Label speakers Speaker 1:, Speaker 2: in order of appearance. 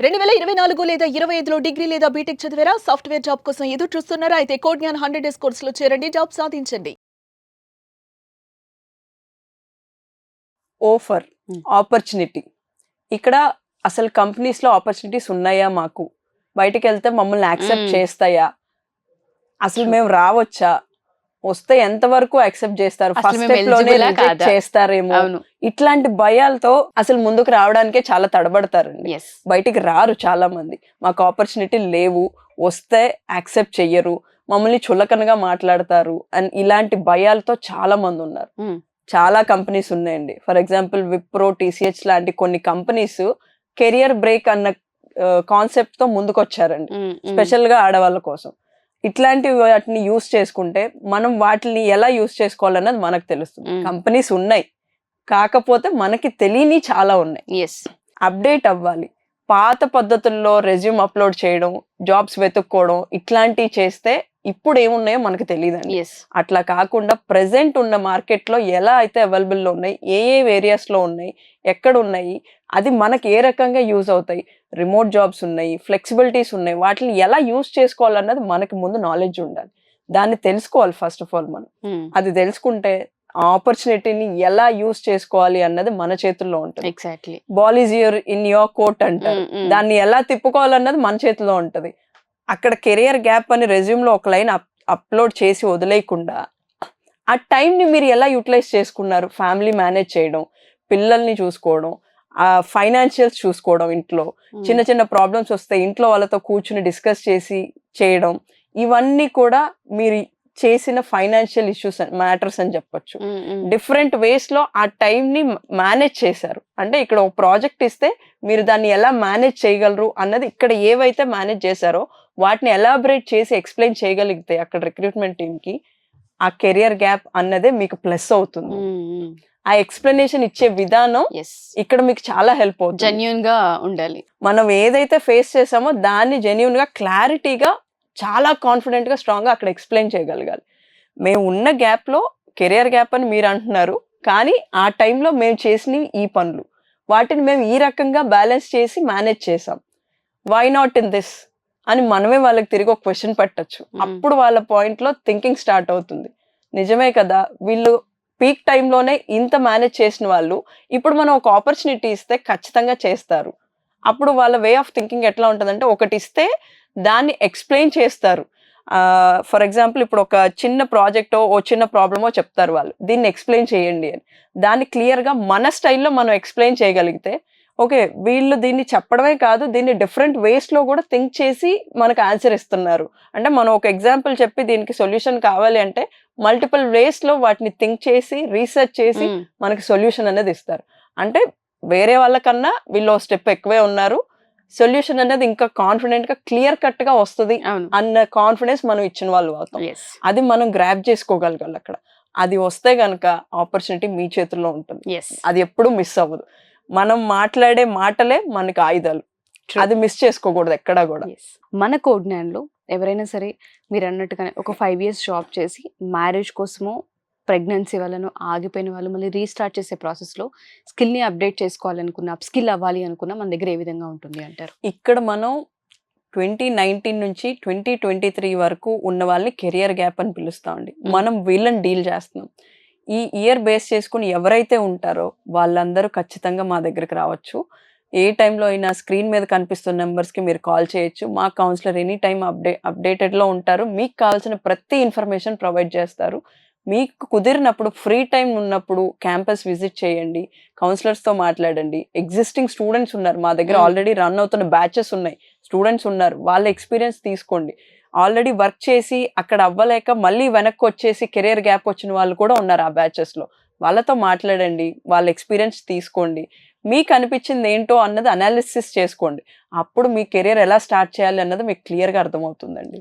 Speaker 1: 2024 లేదా 25లో డిగ్రీ లేదా బీటెక్ చదివారా? సాఫ్ట్‌వేర్ జాబ్ కోసం ఎదురు చూస్తున్నారా? అయితే కోడ్ జ్ఞాన్ 100 డేస్ కోర్సులో చేరండి. జాబ్ సాధించండి.
Speaker 2: ఆఫర్ ఆపర్చునిటీ ఇక్కడ అసలు కంపెనీస్లో ఆపర్చునిటీస్ ఉన్నాయా, మాకు బయటికి వెళ్తే మమ్మల్ని యాక్సెప్ట్ చేస్తాయా, అసలు మేము రావచ్చా, వస్తే ఎంత వరకు యాక్సెప్ట్ చేస్తారు, ఫస్ట్ స్టెప్ లోనే రిజెక్ట్ చేస్తారేమో, ఇట్లాంటి భయాలతో అసలు ముందుకు రావడానికే చాలా తడబడతారండి. బయటికి రారు చాలా మంది. మాకు ఆపర్చునిటీ లేవు, వస్తే యాక్సెప్ట్ చెయ్యరు, మమ్మల్ని చులకనగా మాట్లాడతారు అని ఇలాంటి భయాలతో చాలా మంది ఉన్నారు. చాలా కంపెనీస్ ఉన్నాయండి. ఫర్ ఎగ్జాంపుల్ విప్రో, టీసీహెచ్ లాంటి కొన్ని కంపెనీస్ కెరియర్ బ్రేక్ అన్న కాన్సెప్ట్ తో ముందుకు వచ్చారండి, స్పెషల్ గా ఆడవాళ్ళ కోసం. ఇట్లాంటి వాటిని యూస్ చేసుకుంటే మనం వాటిని ఎలా యూస్ చేసుకోవాలన్నది మనకు తెలుస్తుంది. కంపెనీస్ ఉన్నాయి, కాకపోతే మనకి తెలియని చాలా ఉన్నాయి. అప్డేట్ అవ్వాలి. పాత పద్ధతుల్లో రెజ్యూమ్ అప్లోడ్ చేయడం, జాబ్స్ వెతుక్కోవడం ఇట్లాంటివి చేస్తే ఇప్పుడు ఏమున్నాయో మనకు తెలియదండి. అట్లా కాకుండా ప్రెసెంట్ ఉన్న మార్కెట్ లో ఎలా అయితే అవైలబుల్ లో ఉన్నాయి, ఏ ఏరియాస్ లో ఉన్నాయి, ఎక్కడ ఉన్నాయి, అది మనకి ఏ రకంగా యూజ్ అవుతాయి, రిమోట్ జాబ్స్ ఉన్నాయి, ఫ్లెక్సిబిలిటీస్ ఉన్నాయి, వాటిని ఎలా యూజ్ చేసుకోవాలన్నది మనకి ముందు నాలెడ్జ్ ఉండాలి. దాన్ని తెలుసుకోవాలి ఫస్ట్ ఆఫ్ ఆల్ మనం. అది తెలుసుకుంటే ఆపర్చునిటీని ఎలా యూజ్ చేసుకోవాలి అన్నది మన చేతుల్లో ఉంటుంది.
Speaker 1: Exactly.
Speaker 2: Ball is your in your court అంటారు. దాన్ని ఎలా తిప్పుకోవాలన్నది మన చేతిలో ఉంటది. అక్కడ కెరియర్ గ్యాప్ అని రెజ్యూమ్ లో ఒక లైన్ అప్లోడ్ చేసి వదిలేయకుండా ఆ టైంని మీరు ఎలా యూటిలైజ్ చేసుకున్నారు, ఫ్యామిలీ మేనేజ్ చేయడం, పిల్లల్ని చూసుకోవడం, ఫైనాన్షియల్స్ చూసుకోవడం, ఇంట్లో చిన్న చిన్న ప్రాబ్లమ్స్ వస్తే ఇంట్లో వాళ్ళతో కూర్చుని డిస్కస్ చేసి చేయడం, ఇవన్నీ కూడా మీరు చేసిన ఫైనాన్షియల్ ఇష్యూస్ మ్యాటర్స్ అని చెప్పొచ్చు. డిఫరెంట్ వేస్ లో ఆ టైం ని మేనేజ్ చేశారు. అంటే ఇక్కడ ఒక ప్రాజెక్ట్ ఇస్తే మీరు దాన్ని ఎలా మేనేజ్ చేయగలరు అన్నది ఇక్కడ ఏవైతే మేనేజ్ చేశారో వాటిని ఎలాబరేట్ చేసి ఎక్స్ప్లెయిన్ చేయగలిగితే అక్కడ రిక్రూట్మెంట్ టీమ్ కి ఆ కెరియర్ గ్యాప్ అన్నదే మీకు ప్లస్ అవుతుంది. ఆ ఎక్స్ప్లెనేషన్ ఇచ్చే విధానం ఇక్కడ మీకు చాలా హెల్ప్ అవుతుంది.
Speaker 1: జెన్యూన్ గా ఉండాలి.
Speaker 2: మనం ఏదైతే ఫేస్ చేసామో దాన్ని జెన్యూన్ గా, క్లారిటీగా, చాలా కాన్ఫిడెంట్ గా, స్ట్రాంగ్ గా అక్కడ ఎక్స్ప్లెయిన్ చేయగలగాలి. మేము ఉన్న గ్యాప్ లో కెరియర్ గ్యాప్ అని మీరు అంటున్నారు, కానీ ఆ టైంలో మేము చేసిన ఈ పనులు, వాటిని మేము ఈ రకంగా బ్యాలెన్స్ చేసి మేనేజ్ చేసాం, వై నాట్ ఇన్ దిస్ అని మనమే వాళ్ళకి తిరిగి ఒక క్వశ్చన్ పెట్టచ్చు. అప్పుడు వాళ్ళ పాయింట్ లో థింకింగ్ స్టార్ట్ అవుతుంది. నిజమే కదా, వీళ్ళు పీక్ టైంలోనే ఇంత మేనేజ్ చేసిన వాళ్ళు ఇప్పుడు మనం ఒక ఆపర్చునిటీ ఇస్తే ఖచ్చితంగా చేస్తారు. అప్పుడు వాళ్ళ వే ఆఫ్ థింకింగ్ ఎట్లా ఉంటుందంటే, ఒకటి ఇస్తే దాన్ని ఎక్స్ప్లెయిన్ చేస్తారు. ఫర్ ఎగ్జాంపుల్ ఇప్పుడు ఒక చిన్న ప్రాజెక్టో ఓ చిన్న ప్రాబ్లమో చెప్తారు వాళ్ళు, దీన్ని ఎక్స్ప్లెయిన్ చేయండి అని. దాన్ని క్లియర్గా మన స్టైల్లో మనం ఎక్స్ప్లెయిన్ చేయగలిగితే, ఓకే వీళ్ళు దీన్ని చెప్పడమే కాదు, దీన్ని డిఫరెంట్ వేస్లో కూడా థింక్ చేసి మనకు ఆన్సర్ ఇస్తున్నారు. అంటే మనం ఒక ఎగ్జాంపుల్ చెప్పి దీనికి సొల్యూషన్ కావాలి అంటే మల్టిపుల్ వేస్లో వాటిని థింక్ చేసి రీసెర్చ్ చేసి మనకి సొల్యూషన్ అనేది ఇస్తారు. అంటే వేరే వాళ్ళకన్నా వీళ్ళు స్టెప్ ఎక్కువే ఉన్నారు, సొల్యూషన్ అనేది ఇంకా కాన్ఫిడెంట్ గా, క్లియర్ కట్ గా వస్తుంది అన్న కాన్ఫిడెన్స్ మనం ఇచ్చిన వాళ్ళు అవుతాం. అది మనం గ్రాప్ చేసుకోగలగాలి. అక్కడ అది వస్తే గనక ఆపర్చునిటీ మీ చేతుల్లో ఉంటుంది. అది ఎప్పుడు మిస్ అవ్వదు. మనం మాట్లాడే మాటలే మనకి ఆయుధాలు. అది మిస్ చేసుకోకూడదు ఎక్కడా కూడా.
Speaker 1: మన కోడ్ జ్ఞాన్లో ఎవరైనా సరే మీరు అన్నట్టుగానే ఒక 5 years జాబ్ చేసి మ్యారేజ్ కోసమో, ప్రెగ్నెన్సీ వల్ల ఆగిపోయిన వాళ్ళు మళ్ళీ రీస్టార్ట్ చేసే ప్రాసెస్లో స్కిల్ని అప్డేట్ చేసుకోవాలనుకున్న, అప్ స్కిల్ అవ్వాలి అనుకున్న మన దగ్గర ఏ విధంగా ఉంటుంది అంటారు?
Speaker 2: ఇక్కడ మనం 2019 నుంచి 2023 వరకు ఉన్న వాళ్ళని కెరియర్ గ్యాప్ అని పిలుస్తామండి. మనం వీళ్ళని డీల్ చేస్తున్నాం. ఈ ఇయర్ బేస్ చేసుకుని ఎవరైతే ఉంటారో వాళ్ళందరూ ఖచ్చితంగా మా దగ్గరికి రావచ్చు. ఏ టైంలో అయినా స్క్రీన్ మీద కనిపిస్తున్న నెంబర్స్కి మీరు కాల్ చేయొచ్చు. మా కౌన్సిలర్ ఎనీ టైం అప్డేటెడ్లో ఉంటారు. మీకు కావాల్సిన ప్రతి ఇన్ఫర్మేషన్ ప్రొవైడ్ చేస్తారు. మీకు కుదిరినప్పుడు, ఫ్రీ టైం ఉన్నప్పుడు క్యాంపస్ విజిట్ చేయండి, కౌన్సిలర్స్తో మాట్లాడండి. ఎగ్జిస్టింగ్ స్టూడెంట్స్ ఉన్నారు మా దగ్గర, ఆల్రెడీ రన్ అవుతున్న బ్యాచెస్ ఉన్నాయి, స్టూడెంట్స్ ఉన్నారు, వాళ్ళ ఎక్స్పీరియన్స్ తీసుకోండి. ఆల్రెడీ వర్క్ చేసి అక్కడ అవ్వలేక మళ్ళీ వెనక్కి వచ్చేసి కెరియర్ గ్యాప్ వచ్చిన వాళ్ళు కూడా ఉన్నారు ఆ బ్యాచెస్లో. వాళ్ళతో మాట్లాడండి, వాళ్ళ ఎక్స్పీరియన్స్ తీసుకోండి, మీకు అనిపించింది ఏంటో అన్నది అనాలిసిస్ చేసుకోండి. అప్పుడు మీ కెరియర్ ఎలా స్టార్ట్ చేయాలి అన్నది మీకు క్లియర్గా అర్థమవుతుందండి.